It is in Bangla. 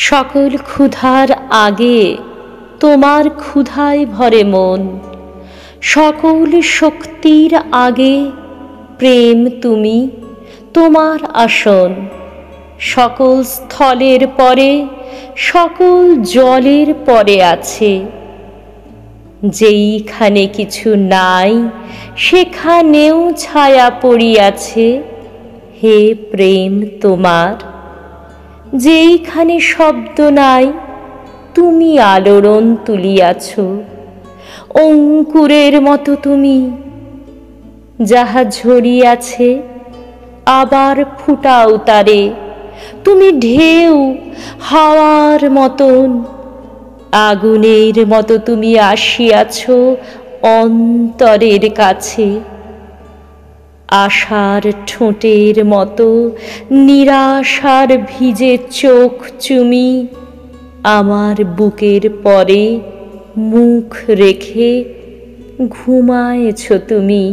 সকল ক্ষুধার আগে তোমার ক্ষুধায় ভরে মন, সকল শক্তির আগে প্রেম তুমি, তোমার আসন। সকল স্থলের পরে, সকল জলের পরে আছে। যেইখানে কিছু নাই সেখানেও ছায়া পড়িয়াছে, হে প্রেম তোমার। যেইখানে শব্দ নাই তুমি আলোড়ন তুলিয়াছ। অঙ্কুরের মতো তুমি, যাহা ঝরিয়াছে আবার ফুটাও তারে। তুমি ঢেউ, হাওয়ার মতন, আগুনের মতো তুমি আসিয়াছ অন্তরের কাছে। আশার ঠোঁটের মতো নিরাশার ভিজে চোখ চুমি আমার বুকের পরে মুখ রেখে ঘুমায়েছ তুমি।